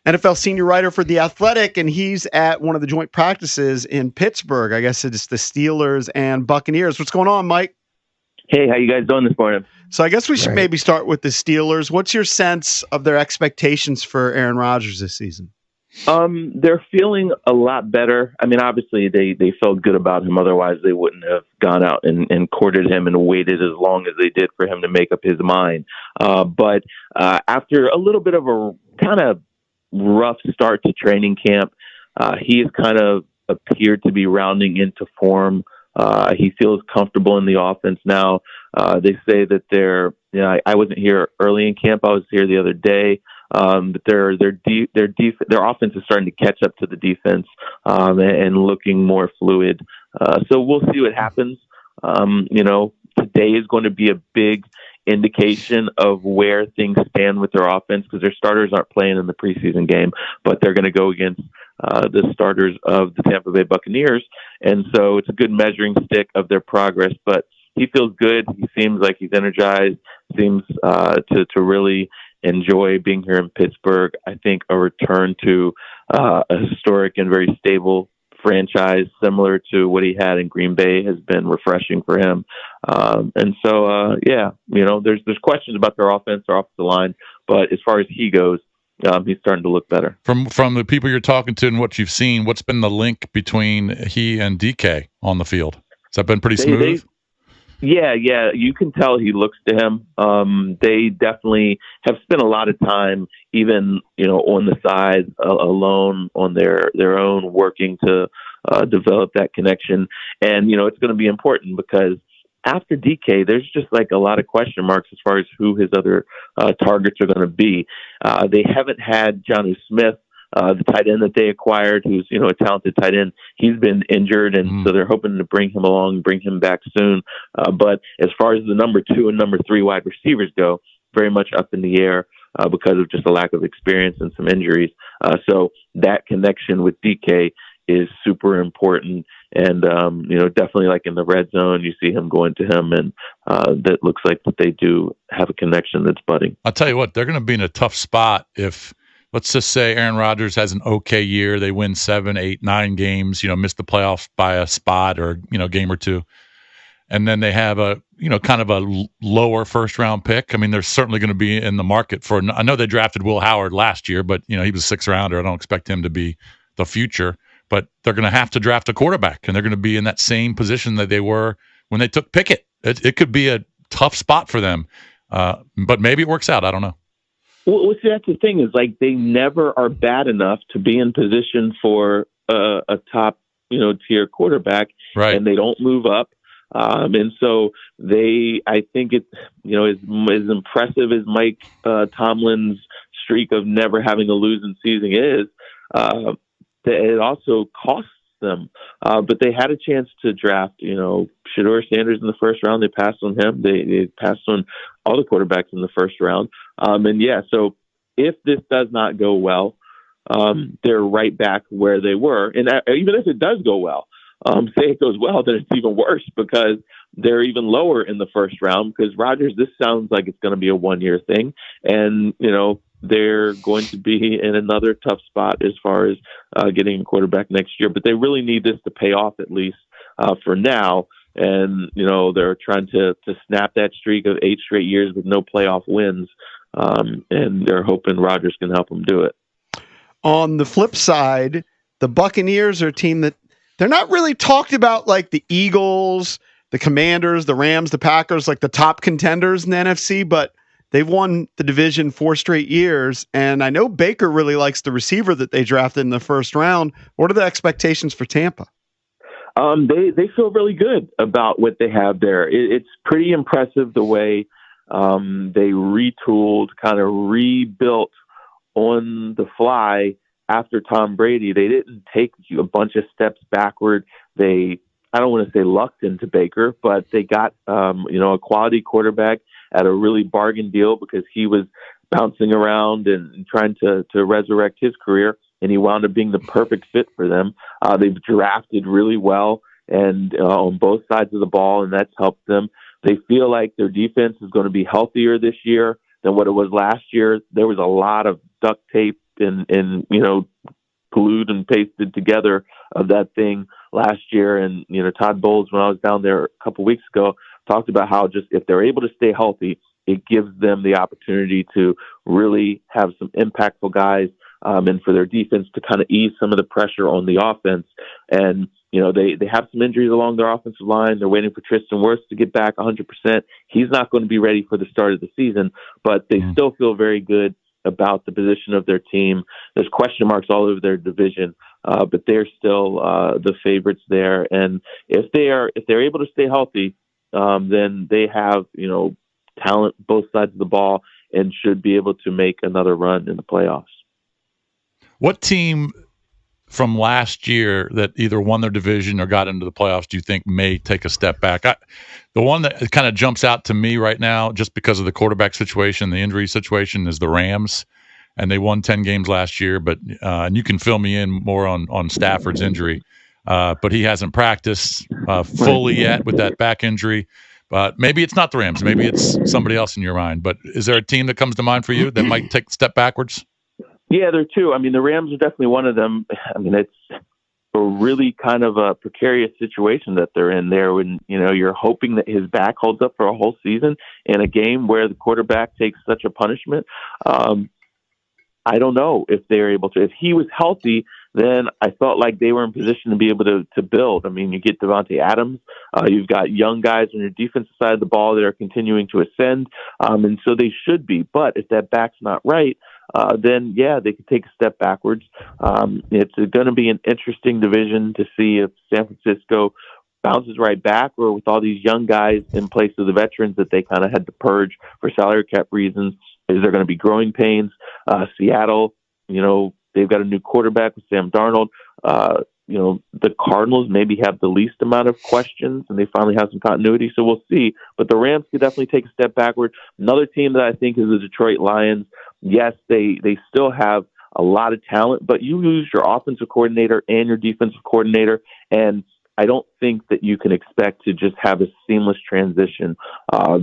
NFL senior writer for The Athletic, and he's at one of the joint practices in Pittsburgh. I guess it's the Steelers and Buccaneers. What's going on, Mike? Hey, how you guys doing this morning? So I guess we should maybe start with the Steelers. What's your sense of their expectations for Aaron Rodgers this season? They're feeling a lot better. I mean, obviously they felt good about him. Otherwise, they wouldn't have gone out and courted him and waited as long as they did for him to make up his mind. But after a little bit of a kind of rough start to training camp, he has kind of appeared to be rounding into form. He feels comfortable in the offense now. They say that I wasn't here early in camp. I was here the other day. But their offense is starting to catch up to the defense, and looking more fluid. So we'll see what happens. Today is going to be a big indication of where things stand with their offense, because their starters aren't playing in the preseason game, but they're going to go against the starters of the Tampa Bay Buccaneers. And so it's a good measuring stick of their progress, but he feels good. He seems like he's energized, seems to really enjoy being here in Pittsburgh. I think a return to a historic and very stable franchise similar to what he had in Green Bay has been refreshing for him. And so, there's questions about their offensive line, but as far as he goes, he's starting to look better. From the people you're talking to and what you've seen, what's been the link between he and DK on the field? Has that been pretty smooth? Yeah, you can tell he looks to him. They definitely have spent a lot of time, even on the side, alone on their own, working to develop that connection. And it's going to be important because after DK, there's just like a lot of question marks as far as who his other targets are going to be. They haven't had Jonnu Smith, the tight end that they acquired, who's a talented tight end. He's been injured, and so they're hoping to bring him along, bring him back soon. But as far as the number 2 and number 3 wide receivers go, very much up in the air because of just a lack of experience and some injuries. So that connection with DK is super important, and definitely like in the red zone, you see him going to him, and that looks like that they do have a connection that's budding. I'll tell you what, they're going to be in a tough spot if. Let's just say Aaron Rodgers has an okay year. They win 7, 8, 9 games, miss the playoffs by a spot or, game or two. And then they have a, kind of a lower first round pick. I mean, they're certainly going to be in the market for, I know they drafted Will Howard last year, but, he was a 6th rounder. I don't expect him to be the future, but they're going to have to draft a quarterback, and they're going to be in that same position that they were when they took Pickett. It could be a tough spot for them, but maybe it works out. I don't know. Well, see, that's the thing is like they never are bad enough to be in position for a top, tier quarterback, right? And they don't move up, and so I think it, as impressive as Mike Tomlin's streak of never having a losing season is, it also costs them. But they had a chance to draft, Shedeur Sanders in the first round. They passed on him. They passed on all the quarterbacks in the first round. So if this does not go well, they're right back where they were. And even if it does go well, say it goes well, then it's even worse because they're even lower in the first round because Rodgers, this sounds like it's going to be a 1-year thing. And, they're going to be in another tough spot as far as getting a quarterback next year. But they really need this to pay off at least for now. And, they're trying to snap that streak of 8 straight years with no playoff wins. And they're hoping Rodgers can help them do it. On the flip side, the Buccaneers are a team that they're not really talked about like the Eagles, the Commanders, the Rams, the Packers, like the top contenders in the NFC, but they've won the division 4 straight years. And I know Baker really likes the receiver that they drafted in the first round. What are the expectations for Tampa? They feel really good about what they have there. It's pretty impressive the way they retooled, kind of rebuilt on the fly after Tom Brady. They didn't take a bunch of steps backward. I don't want to say lucked into Baker, but they got a quality quarterback at a really bargain deal because he was bouncing around and trying to resurrect his career, and he wound up being the perfect fit for them. They've drafted really well and on both sides of the ball, and that's helped them. They feel like their defense is going to be healthier this year than what it was last year. There was a lot of duct tape and glued and pasted together of that thing last year. And, Todd Bowles, when I was down there a couple weeks ago, talked about how just if they're able to stay healthy, it gives them the opportunity to really have some impactful guys and for their defense to kind of ease some of the pressure on the offense. And, they have some injuries along their offensive line. They're waiting for Tristan Wirfs to get back 100%. He's not going to be ready for the start of the season, but they still feel very good about the position of their team. There's question marks all over their division, but they're still the favorites there. And if they're able to stay healthy, then they have, talent both sides of the ball and should be able to make another run in the playoffs. What team from last year that either won their division or got into the playoffs do you think may take a step back? The one that kind of jumps out to me right now, just because of the quarterback situation, the injury situation, is the Rams. And they won 10 games last year, but and you can fill me in more on Stafford's injury. But he hasn't practiced fully yet with that back injury. But maybe it's not the Rams. Maybe it's somebody else in your mind. But is there a team that comes to mind for you that might take a step backwards? Yeah, there are two. I mean, the Rams are definitely one of them. I mean, it's a really kind of a precarious situation that they're in there when, you're hoping that his back holds up for a whole season in a game where the quarterback takes such a punishment. I don't know if they're able to. If he was healthy, then I felt like they were in position to be able to build. I mean, you get Devontae Adams. You've got young guys on your defensive side of the ball that are continuing to ascend, and so they should be. But if that back's not right, then, yeah, they could take a step backwards. It's going to be an interesting division to see if San Francisco bounces right back or with all these young guys in place of the veterans that they kind of had to purge for salary cap reasons. Is there going to be growing pains? Seattle, they've got a new quarterback with Sam Darnold. The Cardinals maybe have the least amount of questions, and they finally have some continuity, so we'll see. But the Rams could definitely take a step backward. Another team that I think is the Detroit Lions. Yes, they still have a lot of talent, but you lose your offensive coordinator and your defensive coordinator, and I don't think that you can expect to just have a seamless transition.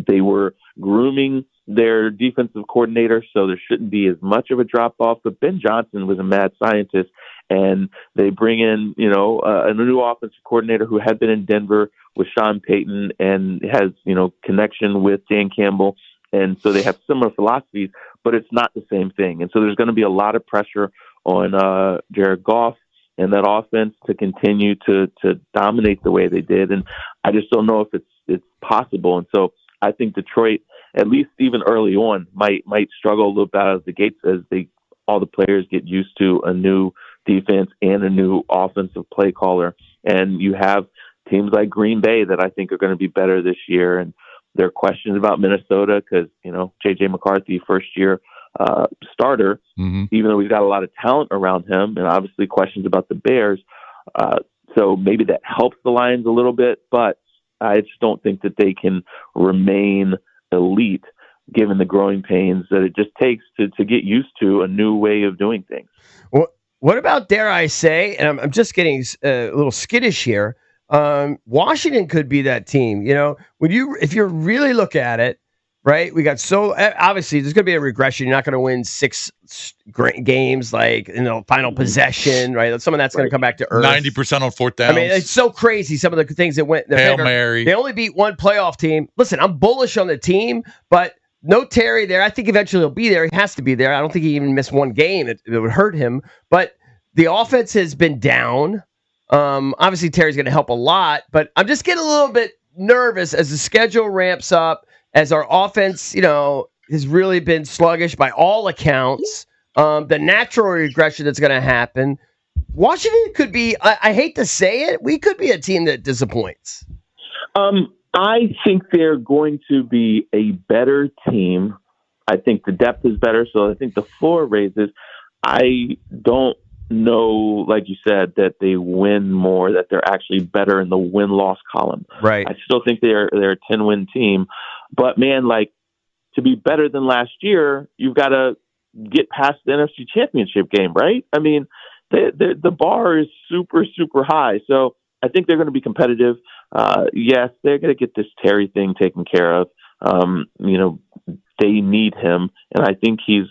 They were grooming their defensive coordinator, so there shouldn't be as much of a drop-off. But Ben Johnson was a mad scientist, and they bring in, a new offensive coordinator who had been in Denver with Sean Payton and has, connection with Dan Campbell. And so they have similar philosophies, but it's not the same thing. And so there's going to be a lot of pressure on Jared Goff and that offense to continue to dominate the way they did. And I just don't know if it's possible. And so I think Detroit, at least even early on, might struggle a little bit out of the gates as all the players get used to a new defense and a new offensive play caller. And you have teams like Green Bay that I think are going to be better this year. And there are questions about Minnesota because, J.J. McCarthy, first-year starter, even though he's got a lot of talent around him, and obviously questions about the Bears. So maybe that helps the Lions a little bit, but I just don't think that they can remain elite given the growing pains that it just takes to get used to a new way of doing things. Well, what about, dare I say, and I'm just getting a little skittish here, Washington could be that team. If you really look at it, right? We got obviously there's going to be a regression. You're not going to win 6 games like final possession, right? Some of that's going to come back to earth. 90% on fourth downs. I mean, it's so crazy. Some of the things that went. Hail Mary. They only beat one playoff team. Listen, I'm bullish on the team, but no Terry there. I think eventually he'll be there. He has to be there. I don't think he even missed one game. It would hurt him. But the offense has been down. Obviously, Terry's going to help a lot, but I'm just getting a little bit nervous as the schedule ramps up, as our offense, has really been sluggish by all accounts. The natural regression that's going to happen. Washington could be, I hate to say it, we could be a team that disappoints. I think they're going to be a better team. I think the depth is better, so I think the floor raises. I don't know, like you said, that they win more, that they're actually better in the win-loss column. Right. I still think they're a 10-win team. But, man, to be better than last year, you've got to get past the NFC Championship game, right? I mean, the bar is super, super high. So I think they're going to be competitive. Yes, they're going to get this Terry thing taken care of. They need him, and I think he's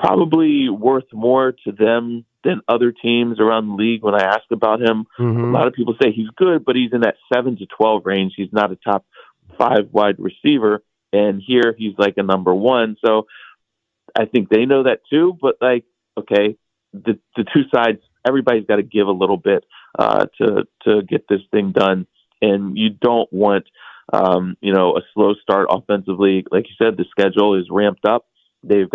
probably worth more to them than other teams around the league. When I ask about him, a lot of people say he's good, but he's in that 7 to 12 range. He's not a top 5 wide receiver. And here he's like a number 1. So I think they know that too. But like, okay, the two sides, everybody's got to give a little bit to get this thing done. And you don't want, a slow start offensively. Like you said, the schedule is ramped up. They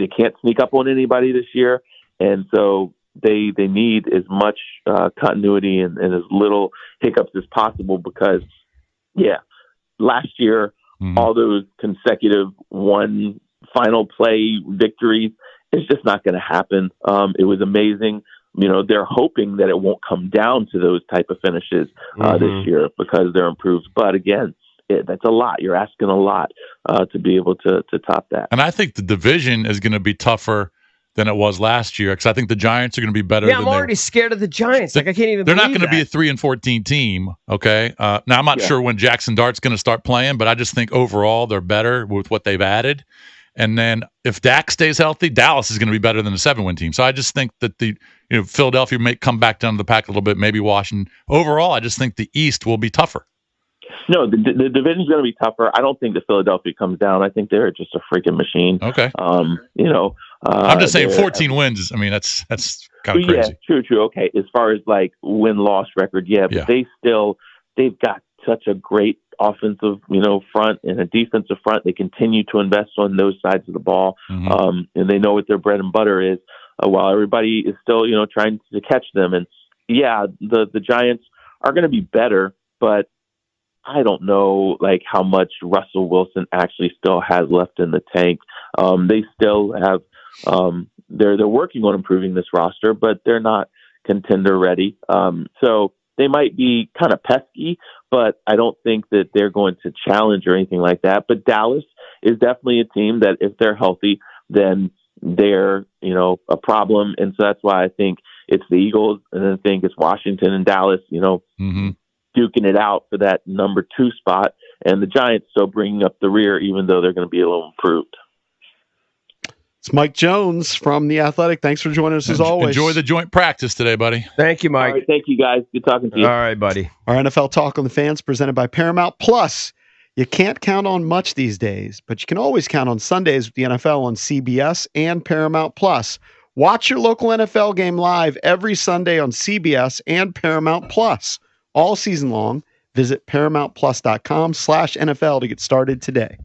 can't sneak up on anybody this year. And so they need as much continuity and as little hiccups as possible because, last year, all those consecutive one final play victories, it's just not going to happen. It was amazing. They're hoping that it won't come down to those type of finishes this year because they're improved. But again, that's a lot. You're asking a lot to be able to top that. And I think the division is going to be tougher than it was last year because I think the Giants are going to be better. Yeah, I'm already scared of the Giants. I can't even. They're not going to be a 3-14 team. Okay. Now I'm not sure when Jackson Dart's going to start playing, but I just think overall they're better with what they've added. And then if Dak stays healthy, Dallas is going to be better than a 7-win team. So I just think that Philadelphia may come back down to the pack a little bit, maybe Washington. Overall, I just think the East will be tougher. No, the division's going to be tougher. I don't think that Philadelphia comes down. I think they're just a freaking machine. Okay. I'm just saying 14 wins. I mean, that's kind of crazy. Yeah, true. Okay. As far as like win-loss record, but they've got such a great offensive, front and a defensive front. They continue to invest on those sides of the ball. And they know what their bread and butter is while everybody is still, trying to catch them. And the Giants are going to be better, but I don't know like how much Russell Wilson actually still has left in the tank. They still have, they're working on improving this roster, but they're not contender ready. So they might be kind of pesky, but I don't think that they're going to challenge or anything like that. But Dallas is definitely a team that if they're healthy, then they're, a problem. And so that's why I think it's the Eagles and I think it's Washington and Dallas, duking it out for that number 2 spot, and the Giants still bringing up the rear, even though they're going to be a little improved. It's Mike Jones from The Athletic. Thanks for joining us as always. Enjoy the joint practice today, buddy. Thank you, Mike. All right, thank you, guys. Good talking to you. All right, buddy. Our NFL Talk on the Fans presented by Paramount Plus. You can't count on much these days, but you can always count on Sundays with the NFL on CBS and Paramount Plus. Watch your local NFL game live every Sunday on CBS and Paramount Plus. All season long, visit ParamountPlus.com/NFL to get started today.